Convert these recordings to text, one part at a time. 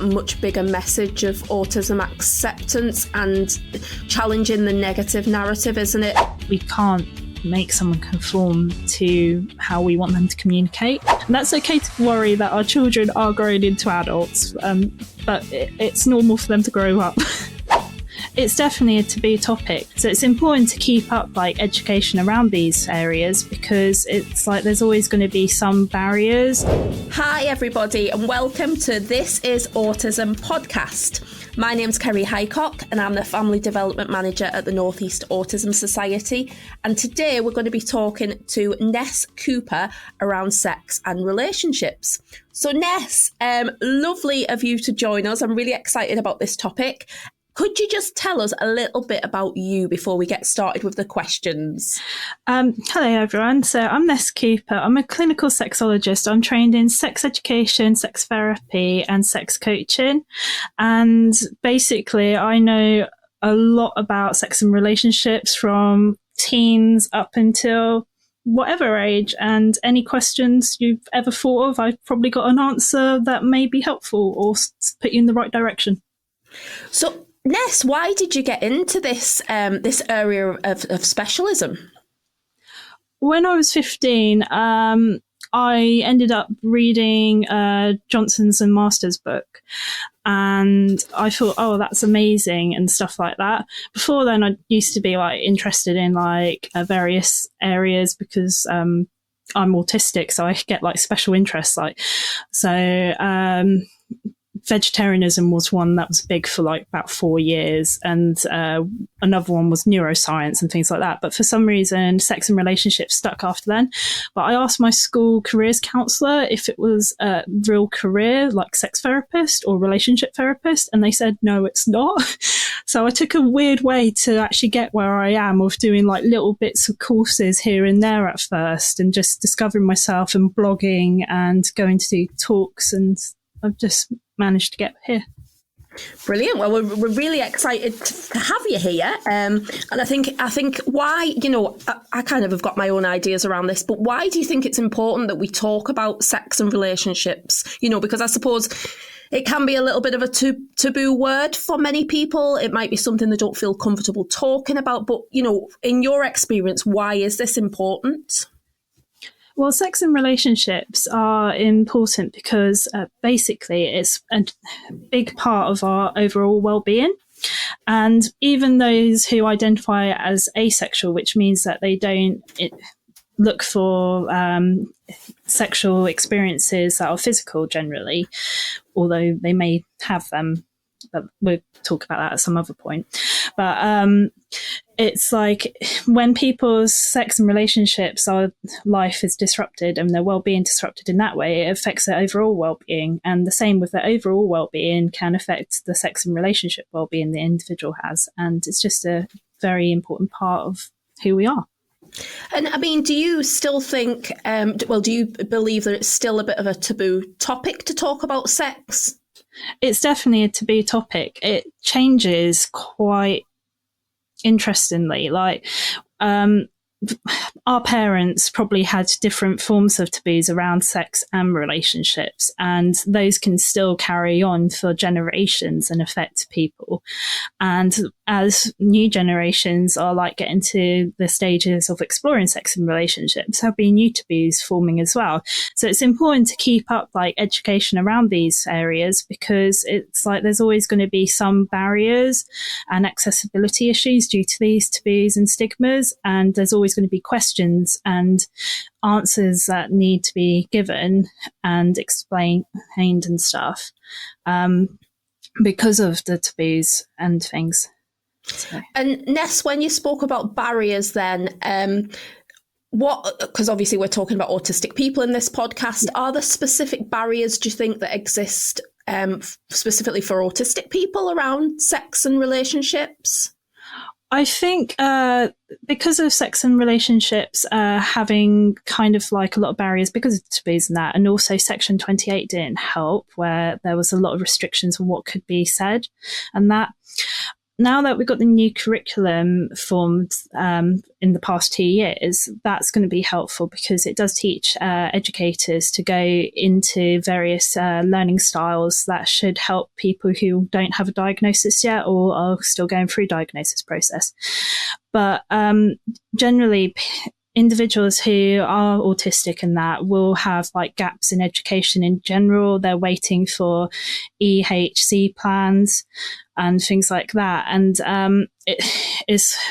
much bigger message of autism acceptance and challenging the negative narrative, isn't it? We can't make someone conform to how we want them to communicate. And that's okay to worry that our children are growing into adults, but it's normal for them to grow up. It's definitely a taboo topic. So it's important to keep up education around these areas, because it's there's always going to be some barriers. Hi everybody, and welcome to This is Autism podcast. My name's Kerry Highcock and I'm the Family Development Manager at the North East Autism Society. And today we're going to be talking to Ness Cooper around sex and relationships. So Ness, lovely of you to join us. I'm really excited about this topic. Could you just tell us a little bit about you before we get started with the questions? Hello, everyone. So I'm Ness Cooper. I'm a clinical sexologist. I'm trained in sex education, sex therapy, and sex coaching. And basically, I know a lot about sex and relationships from teens up until whatever age. And any questions you've ever thought of, I've probably got an answer that may be helpful or put you in the right direction. So, Ness, why did you get into this area of specialism? When I was 15, I ended up reading Johnson's and Master's book, and I thought, oh, that's amazing and stuff like that. Before then, I used to be interested in various areas because I'm autistic, so I get special interests. Vegetarianism was one that was big for about 4 years, and another one was neuroscience and things like that. But for some reason, sex and relationships stuck after then. But I asked my school careers counsellor if it was a real career, like sex therapist or relationship therapist, and they said, no, it's not. So I took a weird way to actually get where I am, of doing little bits of courses here and there at first, and just discovering myself and blogging and going to do talks, and I've just managed to get here. Brilliant. Well, we're really excited to have you here. And I think why, I kind of have got my own ideas around this, but why do you think it's important that we talk about sex and relationships? Because I suppose it can be a little bit of a taboo word for many people. It might be something they don't feel comfortable talking about. But, in your experience, why is this important? Well, sex and relationships are important because basically it's a big part of our overall well-being. And even those who identify as asexual, which means that they don't look for sexual experiences that are physical generally, although they may have them, but we'll talk about that at some other point. But it's when people's sex and relationships, life is disrupted and their well-being disrupted in that way, it affects their overall well-being. And the same with their overall well-being can affect the sex and relationship well-being the individual has. And it's just a very important part of who we are. And I mean, do you still think, do you believe that it's still a bit of a taboo topic to talk about sex? It's definitely a taboo topic. It changes quite interestingly. Our parents probably had different forms of taboos around sex and relationships, and those can still carry on for generations and affect people. And as new generations are getting to the stages of exploring sex and relationships, there'll be new taboos forming as well. So it's important to keep up education around these areas, because it's there's always going to be some barriers and accessibility issues due to these taboos and stigmas, and there's always going to be questions and answers that need to be given and explained and stuff because of the taboos and things. So. And Ness, when you spoke about barriers then, because obviously we're talking about autistic people in this podcast, are there specific barriers, do you think, that exist specifically for autistic people around sex and relationships? I think because of sex and relationships having kind of a lot of barriers because of taboos and that, and also Section 28 didn't help, where there was a lot of restrictions on what could be said and that. now that we've got the new curriculum formed in the past 2 years, that's going to be helpful because it does teach educators to go into various learning styles that should help people who don't have a diagnosis yet or are still going through diagnosis process. But generally, individuals who are autistic and that will have like gaps in education in general. They're waiting for EHC plans and things like that. And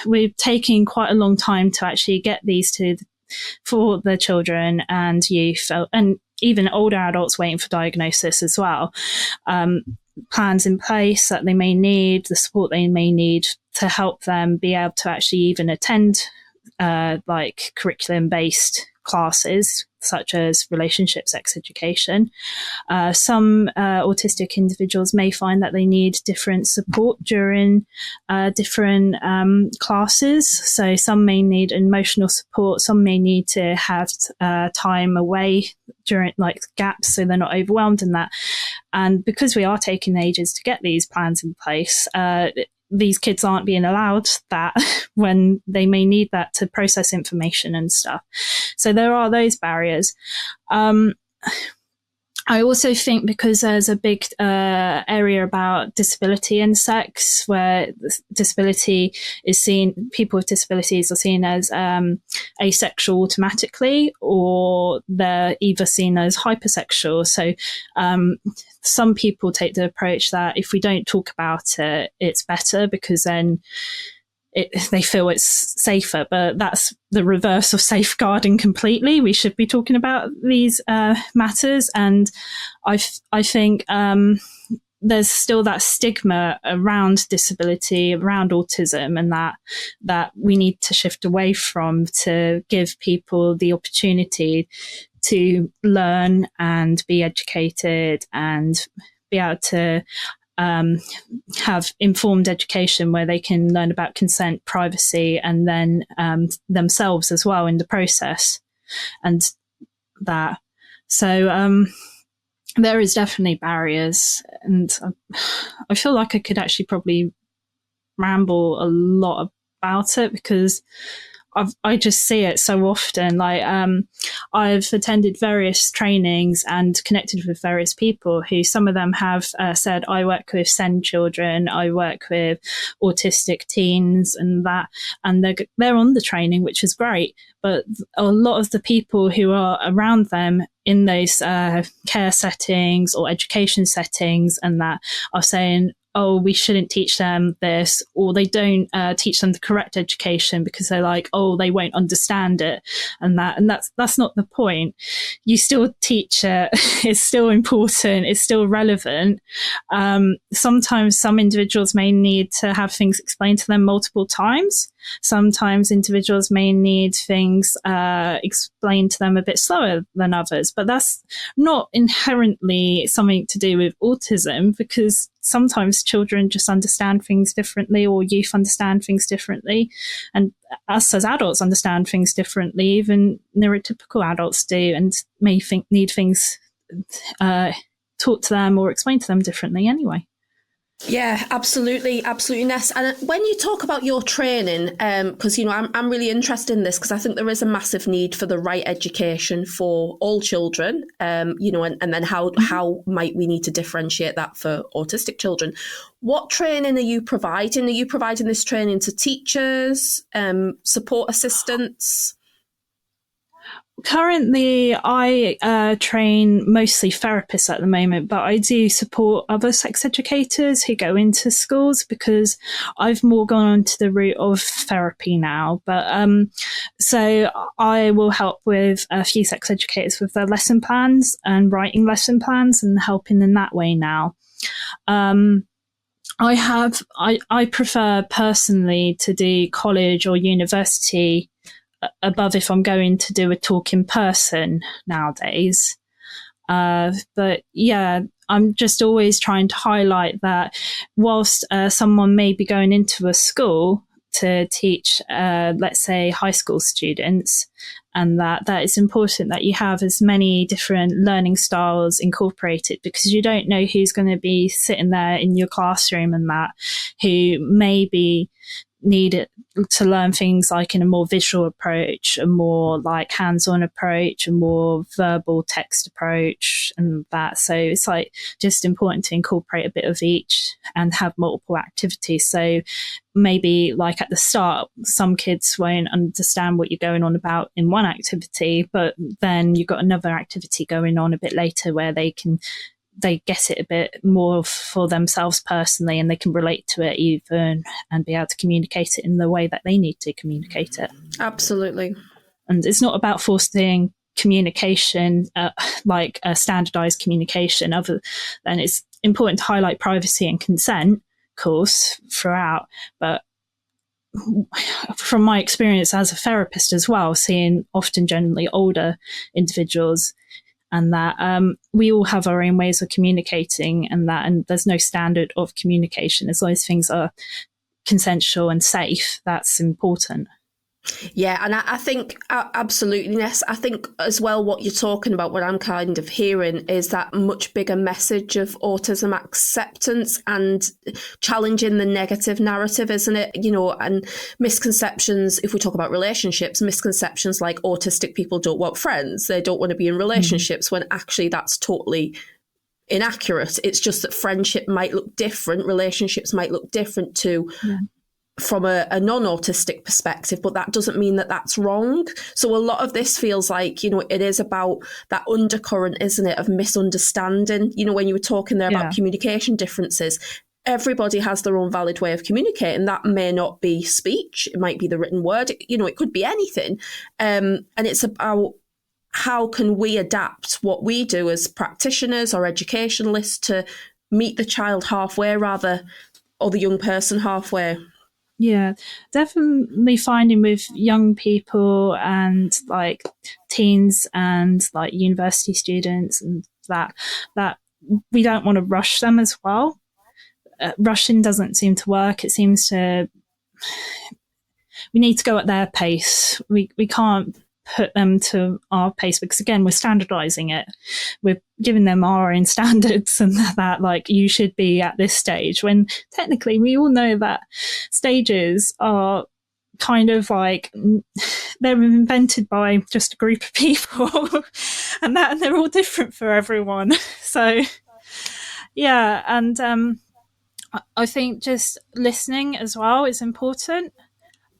we're taking quite a long time to actually get these for the children and youth and even older adults waiting for diagnosis as well. Plans in place that they may need, the support they may need to help them be able to actually even attend like curriculum-based classes such as relationship sex education. Some autistic individuals may find that they need different support during different classes. So some may need emotional support, some may need to have time away during like gaps so they're not overwhelmed in that. And because we are taking ages to get these plans in place, these kids aren't being allowed that when they may need that to process information and stuff. So there are those barriers. I also think because there's a big area about disability and sex, where disability is seen, people with disabilities are seen as asexual automatically, or they're either seen as hypersexual. So some people take the approach that if we don't talk about it, it's better because then they feel it's safer, but that's the reverse of safeguarding completely. We should be talking about these matters. And I think there's still that stigma around disability, around autism, and that we need to shift away from to give people the opportunity to learn and be educated and be able to have informed education where they can learn about consent, privacy, and then themselves as well in the process. And that. So there is definitely barriers. And I feel like I could actually probably ramble a lot about it because I just see it so often. Like, I've attended various trainings and connected with various people who, some of them have said, I work with SEND children, I work with autistic teens and that, and they're on the training, which is great. But a lot of the people who are around them in those care settings or education settings and that are saying, oh, we shouldn't teach them this, or they don't teach them the correct education because they're like, oh, they won't understand it and that. And that's not the point. You still teach it. It's still important. It's still relevant. Sometimes some individuals may need to have things explained to them multiple times. Sometimes individuals may need things explained to them a bit slower than others, but that's not inherently something to do with autism, because sometimes children just understand things differently, or youth understand things differently, and us as adults understand things differently. Even neurotypical adults do, and may need things taught to them or explained to them differently anyway. Yeah, absolutely, Ness. And when you talk about your training, because I'm really interested in this, because I think there is a massive need for the right education for all children, and then how might we need to differentiate that for autistic children? What training are you providing? Are you providing this training to teachers, support assistants? Currently, I train mostly therapists at the moment, but I do support other sex educators who go into schools, because I've more gone on to the route of therapy now. But so I will help with a few sex educators with their lesson plans and writing lesson plans and helping in that way now. I prefer personally to do college or university above if I'm going to do a talk in person nowadays. But yeah, I'm just always trying to highlight that whilst someone may be going into a school to teach, let's say, high school students, and that it's important that you have as many different learning styles incorporated, because you don't know who's going to be sitting there in your classroom and that who maybe need it to learn things like in a more visual approach, a more like hands-on approach, a more verbal text approach, and that. So it's like just important to incorporate a bit of each and have multiple activities. So maybe like at the start, some kids won't understand what you're going on about in one activity, but then you've got another activity going on a bit later where they get it a bit more for themselves personally, and they can relate to it even and be able to communicate it in the way that they need to communicate it. Absolutely. And it's not about forcing communication, like a standardized communication, other than it's important to highlight privacy and consent, of course, throughout. But from my experience as a therapist as well, seeing often generally older individuals, and that we all have our own ways of communicating, and there's no standard of communication. As long as things are consensual and safe, that's important. Yeah, and I think absolutely, Ness. I think as well what you're talking about, what I'm kind of hearing is that much bigger message of autism acceptance and challenging the negative narrative, isn't it? You know, and misconceptions, if we talk about relationships, misconceptions like autistic people don't want friends, they don't want to be in relationships, when actually that's totally inaccurate. It's just that friendship might look different, relationships might look different from a non-autistic perspective, but that doesn't mean that that's wrong. So a lot of this feels like, you know, it is about that undercurrent, isn't it, of misunderstanding. You know, when you were talking there about communication differences, everybody has their own valid way of communicating. That may not be speech, it might be the written word, you know, it could be anything. And it's about how can we adapt what we do as practitioners or educationalists to meet the child halfway or the young person halfway. Yeah, definitely finding with young people and like teens and like university students and that we don't want to rush them as well. Rushing doesn't seem to work. It seems we need to go at their pace. We can't put them to our pace, because again, we're standardizing it. We're giving them our own standards, and that like you should be at this stage, when technically we all know that stages are kind of like they're invented by just a group of people and they're all different for everyone. So yeah, and I think just listening as well is important.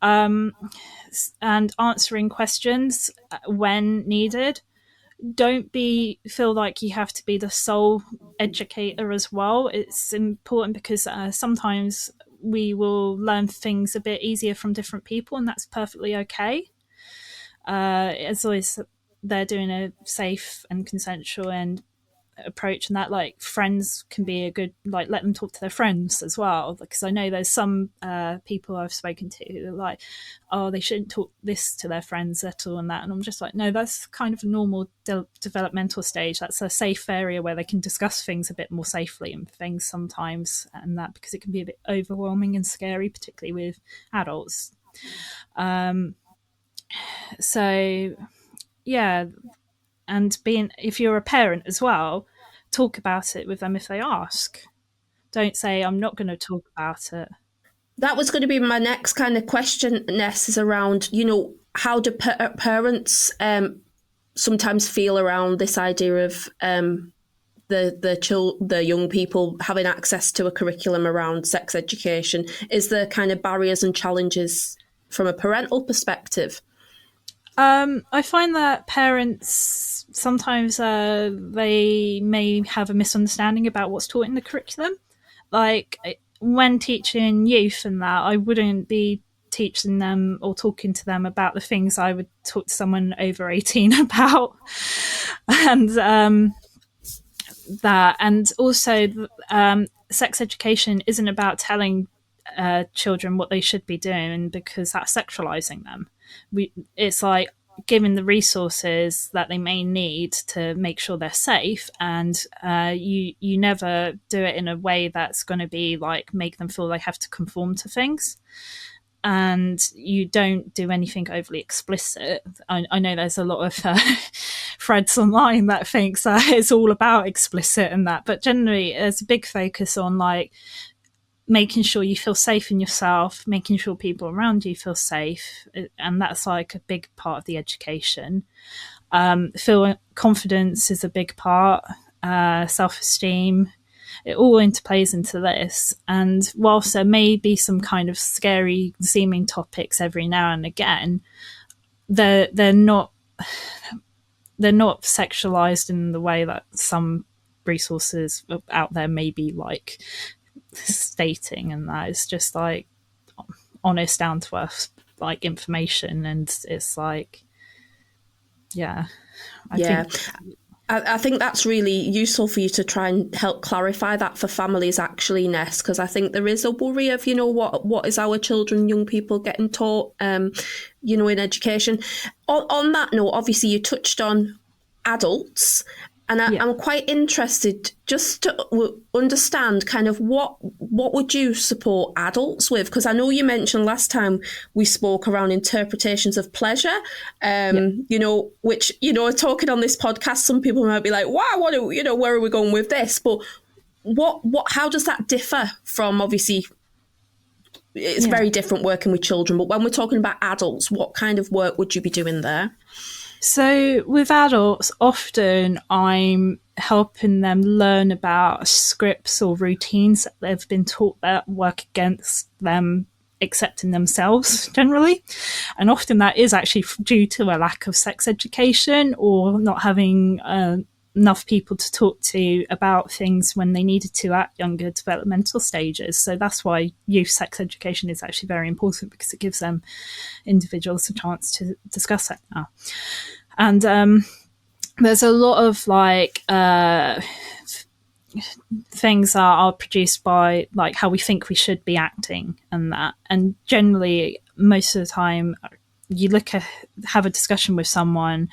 And answering questions when needed. Don't feel like you have to be the sole educator as well. It's important because sometimes we will learn things a bit easier from different people, and that's perfectly okay. As long as they're doing a safe and consensual and approach, and that like friends can be a good, like let them talk to their friends as well, because I know there's some people I've spoken to who are like, oh, they shouldn't talk this to their friends at all, and that, and I'm just like, no, that's kind of a normal developmental stage. That's a safe area where they can discuss things a bit more safely and things sometimes, and that, because it can be a bit overwhelming and scary, particularly with adults. So yeah, and if you're a parent as well, talk about it with them if they ask. Don't say, I'm not going to talk about it. That was going to be my next kind of question, Ness, is around, you know, how do parents sometimes feel around this idea of the young people having access to a curriculum around sex education? Is there kind of barriers and challenges from a parental perspective? I find that parents sometimes they may have a misunderstanding about what's taught in the curriculum. Like when teaching youth and that, I wouldn't be teaching them or talking to them about the things I would talk to someone over 18 about. And that, and also sex education isn't about telling children what they should be doing, because that's sexualizing them. It's like giving the resources that they may need to make sure they're safe, and you never do it in a way that's going to be like make them feel they have to conform to things. and you don't do anything overly explicit. I know there's a lot of threads online that thinks that it's all about explicit and that, but generally there's a big focus on like making sure you feel safe in yourself, making sure people around you feel safe, and that's like a big part of the education. Feel confidence is a big part, self-esteem. It all interplays into this. And whilst there may be some kind of scary seeming topics every now and again, they're not sexualized in the way that some resources out there may be like stating, and that it's just like honest, down to earth like information. And it's like, I think that's really useful for you to try and help clarify that for families, actually, Ness, because I think there is a worry of, what is our children, young people getting taught, in education. On that note, obviously, you touched on adults, and I'm quite interested just to understand kind of what would you support adults with? Because I know you mentioned last time we spoke around interpretations of pleasure, which, talking on this podcast, some people might be like, wow, where are we going with this? But how does that differ from, obviously, it's very different working with children, but when we're talking about adults, what kind of work would you be doing there? So with adults, often I'm helping them learn about scripts or routines that they've been taught that work against them accepting themselves generally. And often that is actually due to a lack of sex education or not having enough people to talk to about things when they needed to at younger developmental stages. So that's why youth sex education is actually very important, because it gives them individuals a chance to discuss that now. And there's a lot of like things that are produced by like how we think we should be acting and that. And generally, most of the time, you have a discussion with someone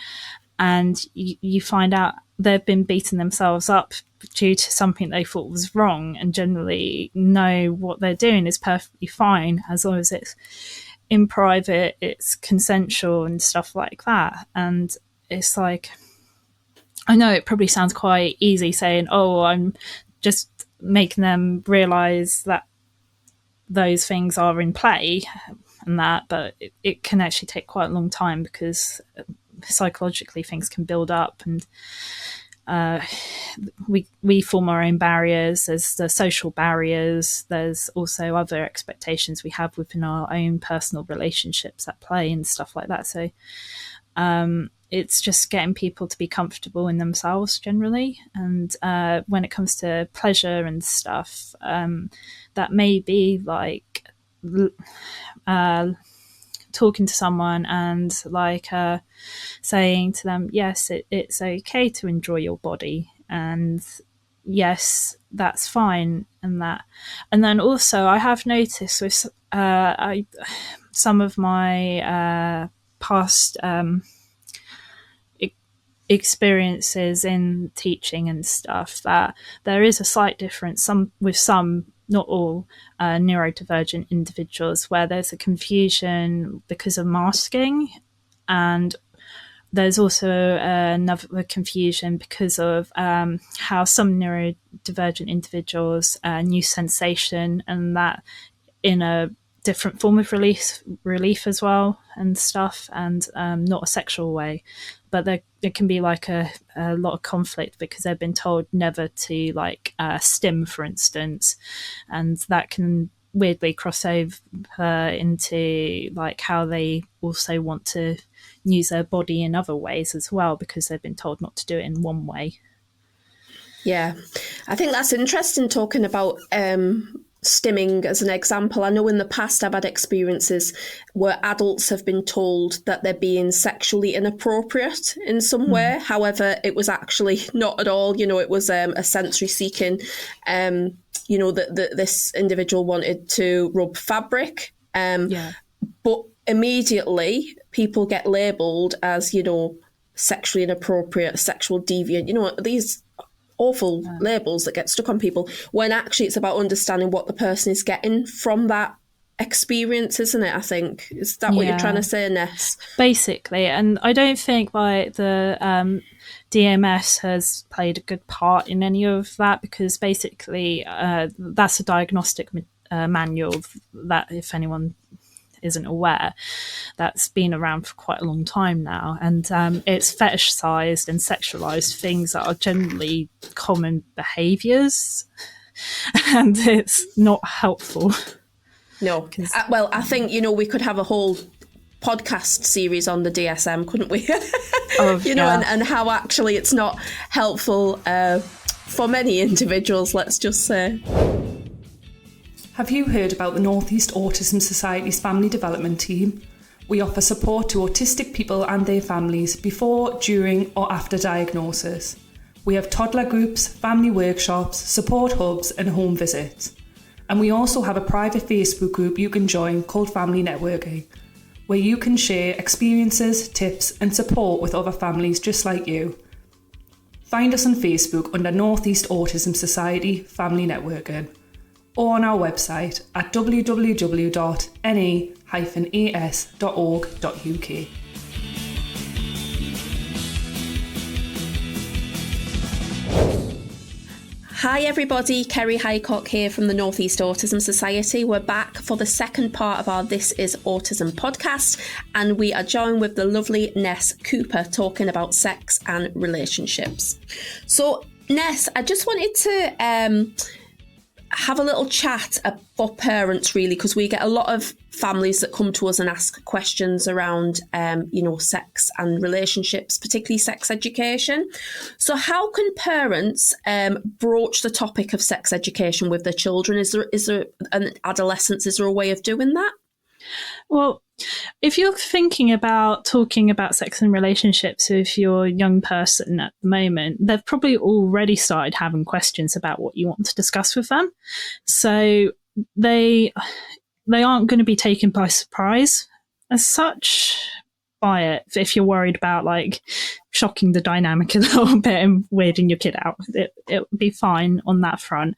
and you find out they've been beating themselves up due to something they thought was wrong, and generally know what they're doing is perfectly fine as long as it's in private, it's consensual and stuff like that. And it's like, I know it probably sounds quite easy saying, oh, I'm just making them realize that those things are in play and that, but it can actually take quite a long time, because psychologically things can build up, and we form our own barriers. There's the social barriers. There's also other expectations we have within our own personal relationships at play and stuff like that. So it's just getting people to be comfortable in themselves generally. And when it comes to pleasure and stuff, that may be like talking to someone and like saying to them, yes, it's okay to enjoy your body, and yes, that's fine, and that. And then also I have noticed with some of my past experiences in teaching and stuff, that there is a slight difference with some, not all, neurodivergent individuals, where there's a confusion because of masking, and there's also another confusion because of how some neurodivergent individuals use sensation, and that in a different form of relief as well and stuff, and not a sexual way. But there can be like a lot of conflict because they've been told never to like stim, for instance, and that can weirdly cross over into like how they also want to use their body in other ways as well, because they've been told not to do it in one way. Yeah, I think that's interesting, talking about stimming as an example. I know in the past I've had experiences where adults have been told that they're being sexually inappropriate in some way. However, it was actually not at all. It was a sensory seeking. That this individual wanted to rub fabric. But immediately people get labelled as, sexually inappropriate, sexual deviant, these awful labels that get stuck on people, when actually it's about understanding what the person is getting from that experience, isn't it? I think, is that what you're trying to say, Ness? Basically, and I don't think like the DMS has played a good part in any of that, because basically that's a diagnostic manual that, if anyone isn't aware, that's been around for quite a long time now, and it's fetishized and sexualized things that are generally common behaviors, and it's not helpful. No. Well, I think, we could have a whole podcast series on the DSM, couldn't we? And how actually it's not helpful for many individuals, let's just say. Have you heard about the Northeast Autism Society's family development team? We offer support to autistic people and their families before, during or after diagnosis. We have toddler groups, family workshops, support hubs and home visits. And we also have a private Facebook group you can join called Family Networking, where you can share experiences, tips and support with other families just like you. Find us on Facebook under Northeast Autism Society Family Networking, or on our website at www.ne-as.org.uk. Hi everybody, Kerry Highcock here from the Northeast Autism Society. We're back for the second part of our This Is Autism podcast, and we are joined with the lovely Ness Cooper talking about sex and relationships. So Ness, I just wanted to have a little chat for parents, really, because we get a lot of families that come to us and ask questions around, sex and relationships, particularly sex education. So how can parents broach the topic of sex education with their children? Is there an adolescence? Is there a way of doing that? Well, if you're thinking about talking about sex and relationships with your young person at the moment, they've probably already started having questions about what you want to discuss with them. So they aren't going to be taken by surprise as such by it. If you're worried about like shocking the dynamic a little bit and weirding your kid out, it would be fine on that front.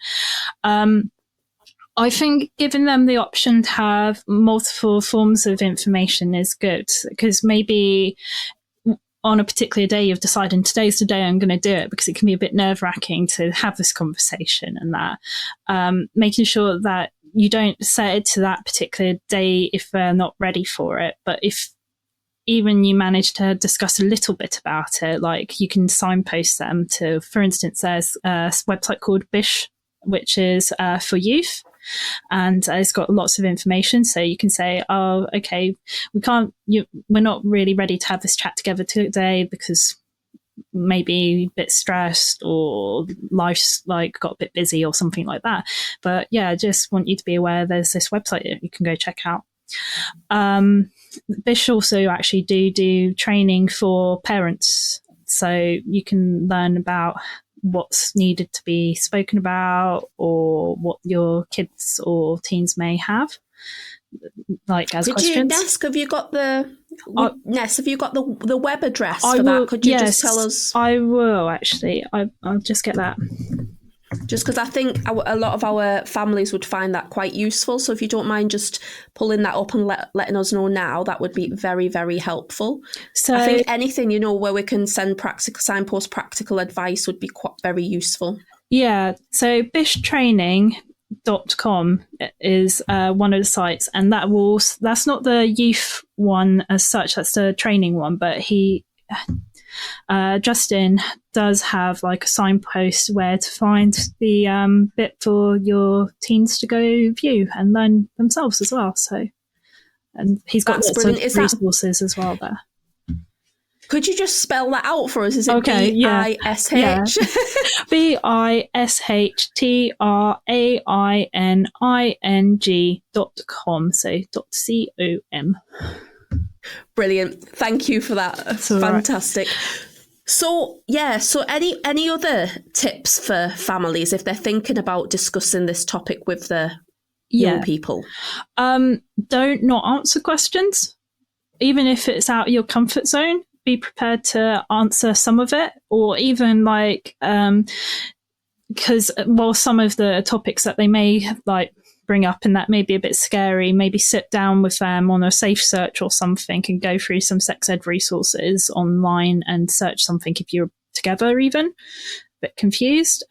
I think giving them the option to have multiple forms of information is good, because maybe on a particular day you've decided today's the day I'm going to do it, because it can be a bit nerve-wracking to have this conversation, and that making sure that you don't set it to that particular day if they're not ready for it. But if even you manage to discuss a little bit about it, like you can signpost them to, for instance, there's a website called Bish, which is for youth. And it's got lots of information, so you can say, oh, okay, we're not really ready to have this chat together today because maybe a bit stressed or life's like got a bit busy or something like that. But yeah, I just want you to be aware there's this website that you can go check out. Bish also actually do training for parents, so you can learn about what's needed to be spoken about or what your kids or teens may have, like as questions. Ness, have you got the web address for that? Could you just tell us? I will actually. I'll just get that. Just because I think a lot of our families would find that quite useful. So if you don't mind just pulling that up and letting us know now, that would be very, very helpful. So I think anything, where we can signpost practical advice would be quite very useful. Yeah. So bishtraining.com is one of the sites, and that's not the youth one as such, that's the training one, but Justin does have like a signpost where to find the bit for your teens to go view and learn themselves as well. So, and he's got lots of resources as well there. Could you just spell that out for us? Is it BISH? Yeah. BISHTRAINING.com. So .com. Brilliant. Thank you for that. That's fantastic. Right. So any other tips for families if they're thinking about discussing this topic with the young people? Don't not answer questions, even if it's out of your comfort zone. Be prepared to answer some of it, or even like because some of the topics that they may like bring up and that may be a bit scary, maybe sit down with them on a safe search or something and go through some sex ed resources online and search something if you're together even, a bit confused.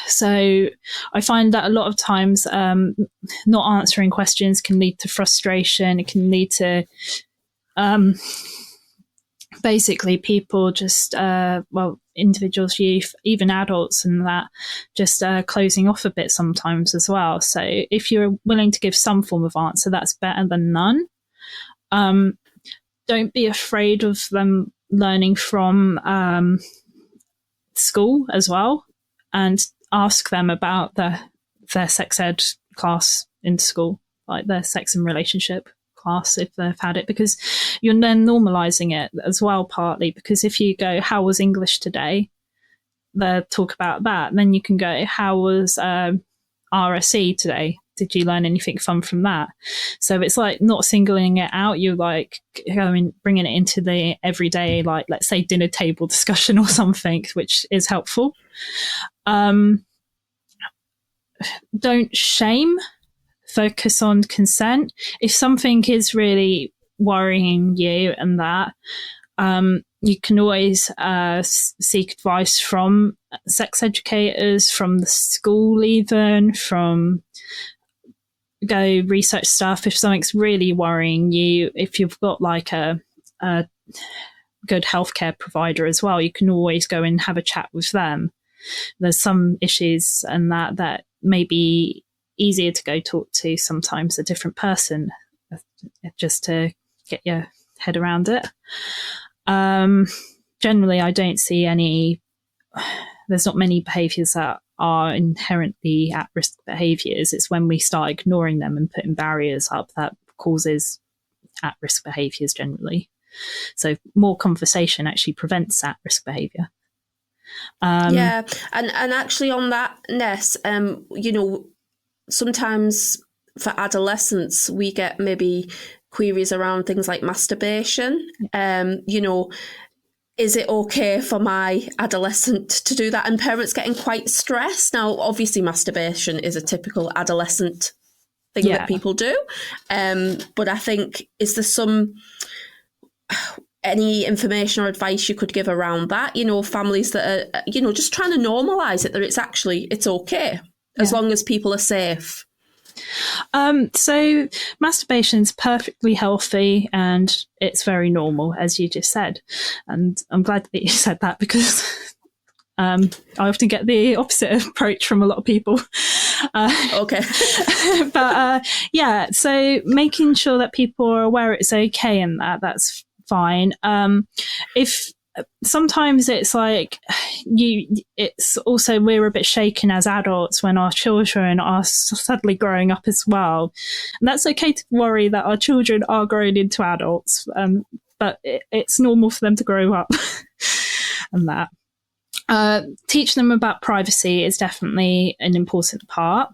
So I find that a lot of times not answering questions can lead to frustration. It can lead to basically people just, individuals, youth, even adults and that, just closing off a bit sometimes as well. So if you're willing to give some form of answer, that's better than none. Don't be afraid of them learning from school as well, and ask them about their sex ed class in school, like their sex and relationship class if they've had it, because you're then normalizing it as well, partly because if you go, how was English today, they'll talk about that. And then you can go, how was RSE today? Did you learn anything fun from that? So it's like not singling it out. You're like bringing it into the everyday, like let's say dinner table discussion or something, which is helpful. Don't shame. Focus on consent. If something is really worrying you and that, you can always seek advice from sex educators, from the school even, go research stuff. If something's really worrying you, if you've got like a good healthcare provider as well, you can always go and have a chat with them. There's some issues and that may be easier to go talk to sometimes a different person just to get your head around it. Generally, I don't see there's not many behaviours that are inherently at-risk behaviours. It's when we start ignoring them and putting barriers up that causes at-risk behaviours generally. So more conversation actually prevents at-risk behaviour. And actually on that, Ness, sometimes for adolescents, we get maybe queries around things like masturbation. Is it okay for my adolescent to do that? And parents getting quite stressed. Now, obviously, masturbation is a typical adolescent thing that people do. But I think, is there any information or advice you could give around that? Families that are, just trying to normalise it, that it's okay as long as people are safe. So masturbation's perfectly healthy and it's very normal, as you just said. And I'm glad that you said that because I often get the opposite approach from a lot of people. Okay. But so making sure that people are aware it's okay and that's fine. If sometimes it's like it's also we're a bit shaken as adults when our children are suddenly growing up as well, and that's okay to worry that our children are growing into adults, but it's normal for them to grow up. And that teach them about privacy is definitely an important part.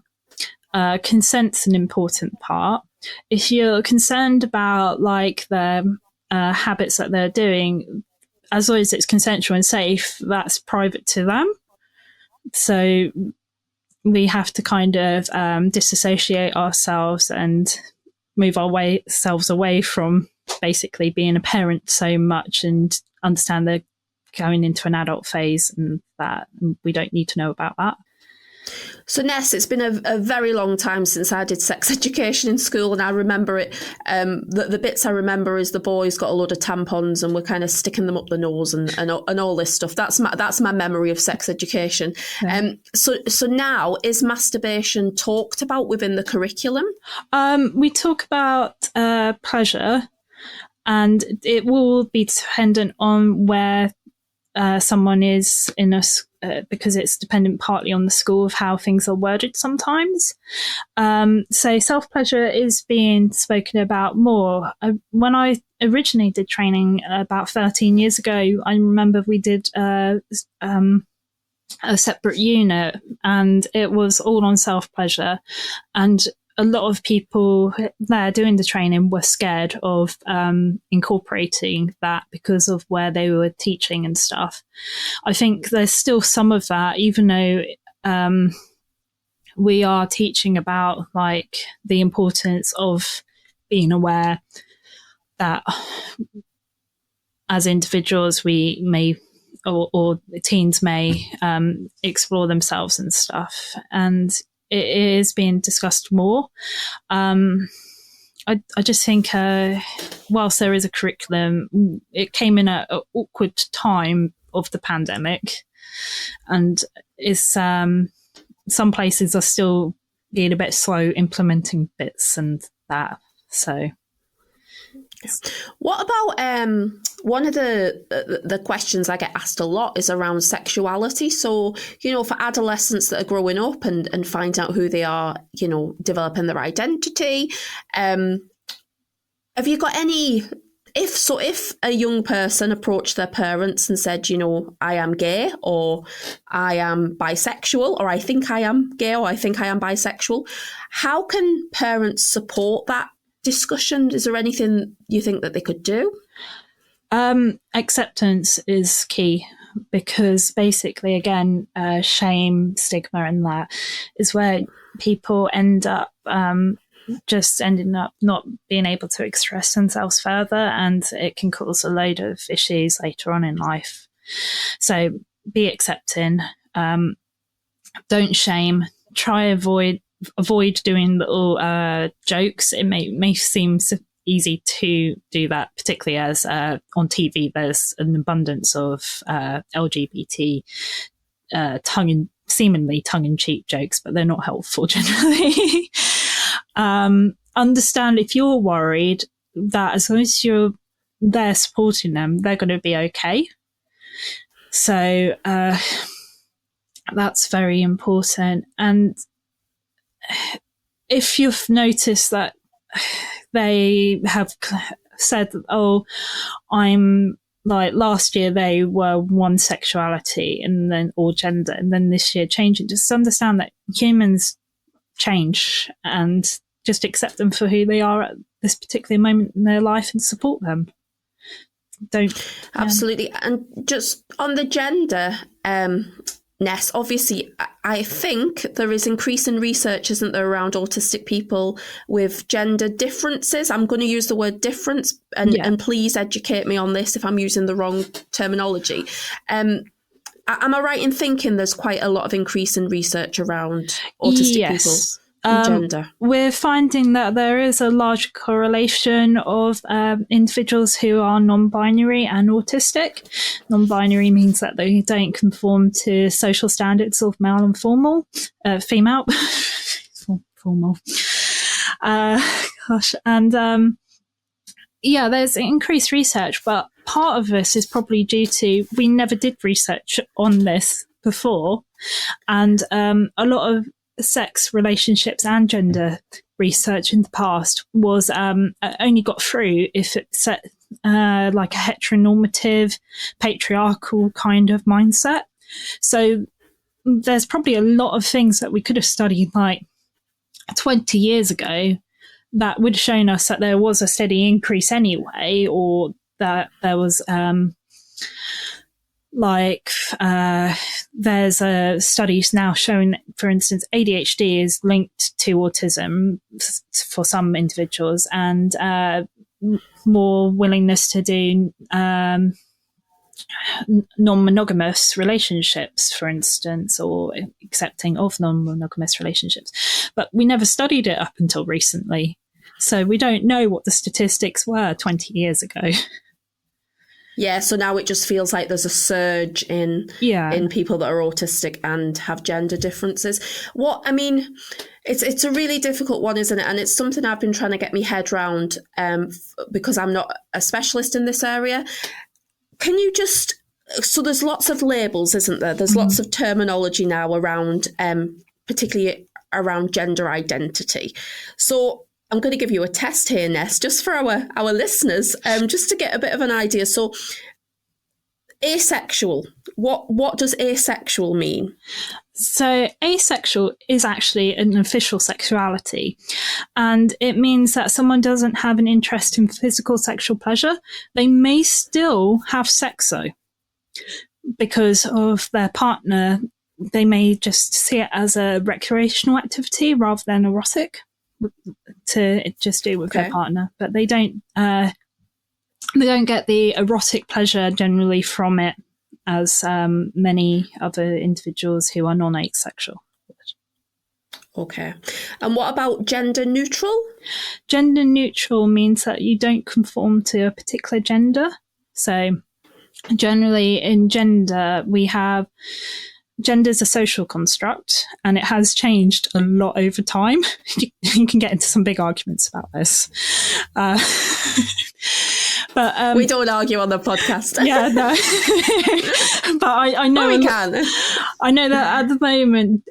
Consent's an important part. If you're concerned about like the habits that they're doing, as long as it's consensual and safe, that's private to them. So we have to kind of disassociate ourselves and move ourselves away from basically being a parent so much and understand they're going into an adult phase and that we don't need to know about that. So Ness, it's been a very long time since I did sex education in school, and I remember it. The bits I remember is the boys got a load of tampons and were kind of sticking them up the nose and all this stuff. That's my memory of sex education. Yeah. So now, is masturbation talked about within the curriculum? We talk about pleasure, and it will be dependent on where someone is in a because it's dependent partly on the school of how things are worded sometimes. So self-pleasure is being spoken about more. When I originally did training about 13 years ago, I remember we did a separate unit and it was all on self-pleasure, and a lot of people there doing the training were scared of incorporating that because of where they were teaching and stuff. I think there's still some of that, even though we are teaching about like the importance of being aware that as individuals we may or teens may explore themselves and stuff, and it is being discussed more. I just think whilst there is a curriculum, it came in at an awkward time of the pandemic, and is some places are still being a bit slow implementing bits and that. So, what about one of the questions I get asked a lot is around sexuality. So, for adolescents that are growing up and find out who they are, developing their identity, have you got any? If a young person approached their parents and said, I am gay, or I am bisexual, or I think I am gay, or I think I am bisexual, how can parents support that discussion? Is there anything you think that they could do? Acceptance is key, because basically, again, shame, stigma, and that is where people end up just ending up not being able to express themselves further, and it can cause a load of issues later on in life. So be accepting, don't shame, try avoid doing little jokes. It may seem easy to do that, particularly as on TV there's an abundance of LGBT seemingly tongue-in-cheek jokes, but they're not helpful generally. Understand if you're worried that as long as you're there supporting them, they're going to be okay. So that's very important. And if you've noticed that they have said, I'm like last year they were one sexuality and then or gender, and then this year changing, just understand that humans change and just accept them for who they are at this particular moment in their life and support them. Absolutely. And just on the gender, Ness, obviously, I think there is increasing research, isn't there, around autistic people with gender differences. I'm going to use the word difference, and please educate me on this if I'm using the wrong terminology. Am I right in thinking there's quite a lot of increasing research around autistic people and gender? We're finding that there is a large correlation of individuals who are non-binary and autistic. Non-binary means that they don't conform to social standards of male and female. Formal. And there's increased research, but part of this is probably due to we never did research on this before, and a lot of sex, relationships and gender research in the past was only got through if it's set like a heteronormative, patriarchal kind of mindset. So there's probably a lot of things that we could have studied like 20 years ago that would have shown us that there was a steady increase anyway, or that there was there's studies now showing, for instance, ADHD is linked to autism for some individuals, and more willingness to do non-monogamous relationships, for instance, or accepting of non-monogamous relationships. But we never studied it up until recently. So we don't know what the statistics were 20 years ago. Yeah, so now it just feels like there's a surge in people that are autistic and have gender differences. It's a really difficult one, isn't it? And it's something I've been trying to get my head around because I'm not a specialist in this area. Can you just... So there's lots of labels, isn't there? There's lots of terminology now around, particularly around gender identity. So I'm going to give you a test here, Ness, just for our listeners, just to get a bit of an idea. So asexual, what does asexual mean? So asexual is actually an official sexuality, and it means that someone doesn't have an interest in physical sexual pleasure. They may still have sex though, because of their partner they may just see it as a recreational activity rather than erotic to just do with their partner, but they don't get the erotic pleasure generally from it as many other individuals who are non-asexual. Okay. And what about gender neutral? Gender neutral means that you don't conform to a particular gender. So generally in gender, we have gender is a social construct, and it has changed a lot over time. You can get into some big arguments about this. But we don't argue on the podcast. Yeah, no. But I know we can. I know that at the moment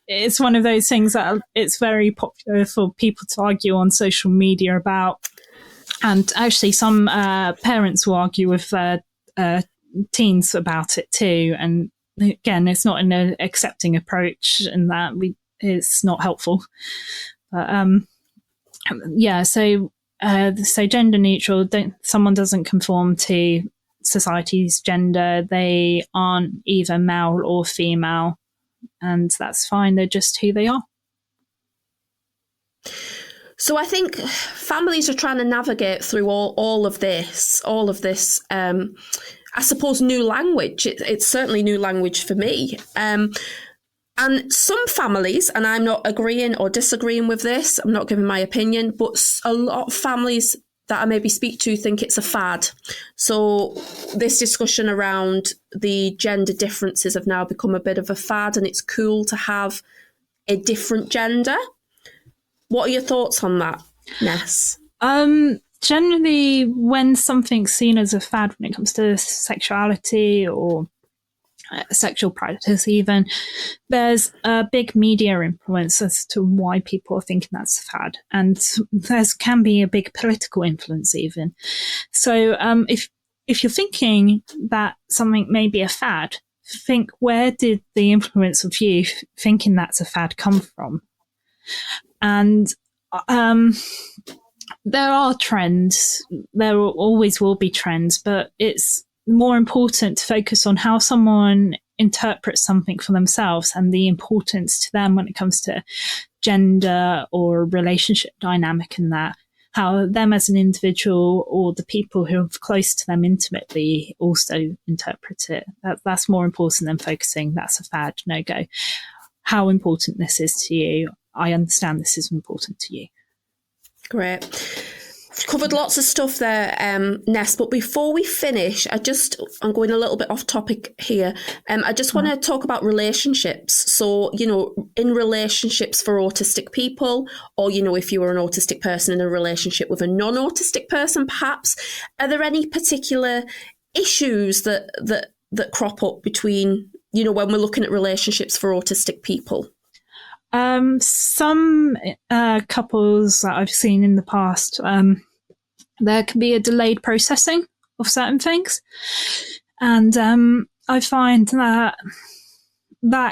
it's one of those things that it's very popular for people to argue on social media about, and actually some parents will argue with teens about it too. And again, it's not an accepting approach, and that it's not helpful. But yeah, so gender neutral, someone doesn't conform to society's gender. They aren't either male or female, and that's fine. They're just who they are. So I think families are trying to navigate through all of this, I suppose, new language. It's certainly new language for me. And some families, and I'm not agreeing or disagreeing with this, I'm not giving my opinion, but a lot of families that I maybe speak to think it's a fad. So this discussion around the gender differences have now become a bit of a fad, and it's cool to have a different gender. What are your thoughts on that, Ness? Generally, when something's seen as a fad when it comes to sexuality or sexual practice even, there's a big media influence as to why people are thinking that's a fad, and there can be a big political influence even. So if you're thinking that something may be a fad, think, where did the influence of you thinking that's a fad come from? And there are trends, there always will be trends, but it's more important to focus on how someone interprets something for themselves and the importance to them when it comes to gender or relationship dynamic, and that how them as an individual or the people who are close to them intimately also interpret it. That's more important than focusing that's a fad, no go. How important this is to you. I understand this is important to you. Great. We've covered lots of stuff there, Ness, but before we finish, I'm going a little bit off topic here. I just want to talk about relationships. So, in relationships for autistic people, or, if you were an autistic person in a relationship with a non-autistic person, perhaps, are there any particular issues that crop up between, when we're looking at relationships for autistic people? Some couples that I've seen in the past, there can be a delayed processing of certain things, and I find that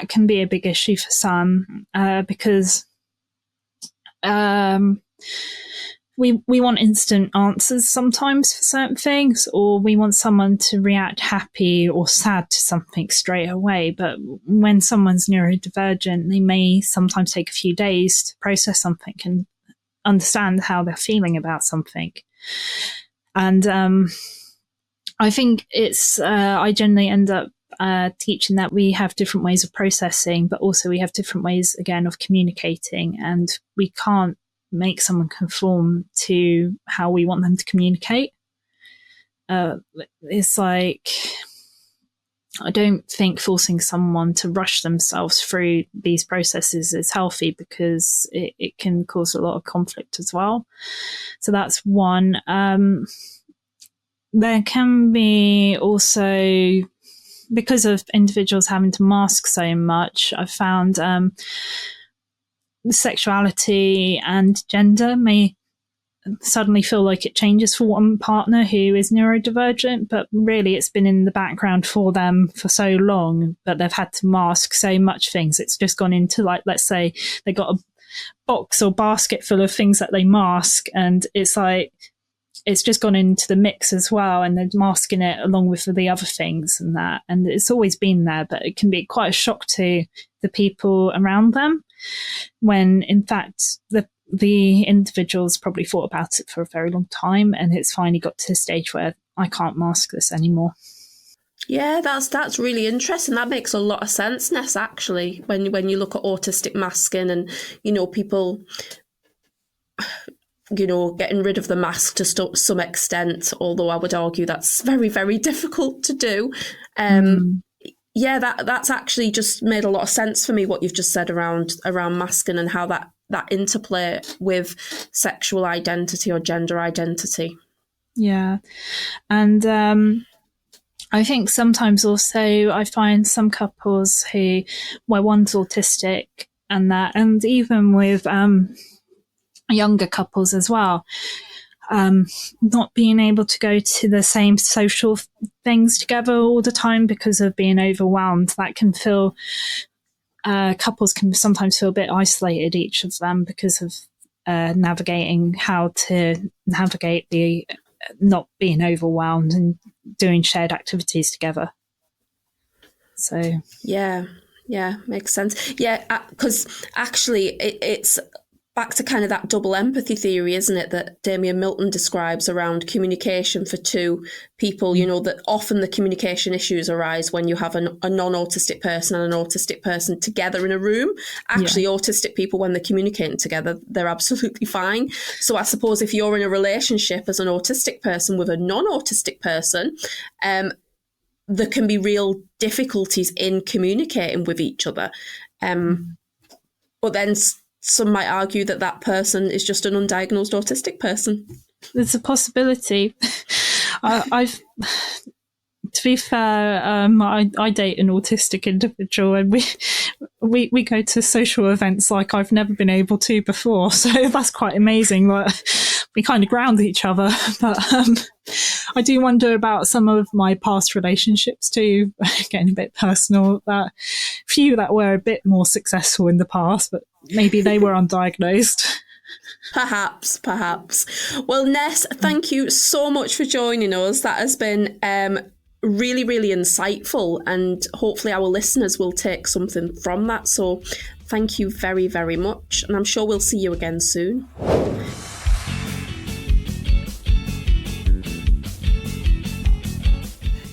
can be a big issue for some, because we want instant answers sometimes for certain things, or we want someone to react happy or sad to something straight away. But when someone's neurodivergent, they may sometimes take a few days to process something and understand how they're feeling about something. And I think I generally end up teaching that we have different ways of processing, but also we have different ways, again, of communicating, and we can't make someone conform to how we want them to communicate. It's like, I don't think forcing someone to rush themselves through these processes is healthy, because it can cause a lot of conflict as well. So that's one. There can be also, because of individuals having to mask so much, I've found sexuality and gender may suddenly feel like it changes for one partner who is neurodivergent, but really it's been in the background for them for so long, but they've had to mask so much things. It's just gone into, like, let's say they got a box or basket full of things that they mask, and it's like, it's just gone into the mix as well, and they're masking it along with the other things and that. And it's always been there, but it can be quite a shock to the people around them when, in fact, the individuals probably thought about it for a very long time, and it's finally got to the stage where I can't mask this anymore. Yeah, that's really interesting. That makes a lot of sense, Ness, actually, when you look at autistic masking and, people, getting rid of the mask to some extent, although I would argue that's very, very difficult to do. Yeah, that's actually just made a lot of sense for me, what you've just said around masking and how that interplay with sexual identity or gender identity. Yeah. And I think sometimes also I find some couples where one's autistic and even with younger couples as well, not being able to go to the same social things together all the time because of being overwhelmed. That can feel, couples can sometimes feel a bit isolated, each of them, because of navigating how to navigate the not being overwhelmed and doing shared activities together. So yeah, makes sense. Yeah, because actually it's back to kind of that double empathy theory, isn't it, that Damien Milton describes around communication for two people, that often the communication issues arise when you have a non-autistic person and an autistic person together in a room. Actually, autistic people, when they're communicating together, they're absolutely fine. So I suppose if you're in a relationship as an autistic person with a non-autistic person, there can be real difficulties in communicating with each other. But then some might argue that person is just an undiagnosed autistic person. There's a possibility. To be fair, I date an autistic individual, and we go to social events like I've never been able to before. So that's quite amazing. We kind of ground each other. But I do wonder about some of my past relationships too, getting a bit personal. That few that were a bit more successful in the past, but maybe they were undiagnosed. Perhaps. Well, Ness, thank you so much for joining us. That has been really, really insightful, and hopefully our listeners will take something from that. So thank you very, very much, and I'm sure we'll see you again soon.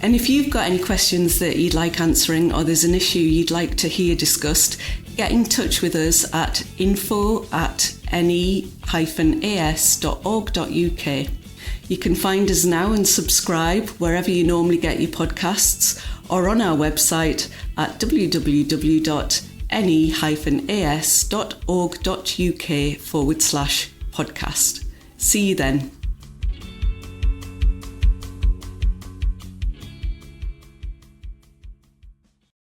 And if you've got any questions that you'd like answering, or there's an issue you'd like to hear discussed, get in touch with us at info@ne-as.org.uk. You can find us now and subscribe wherever you normally get your podcasts, or on our website at www.ne-as.org.uk/podcast. See you then.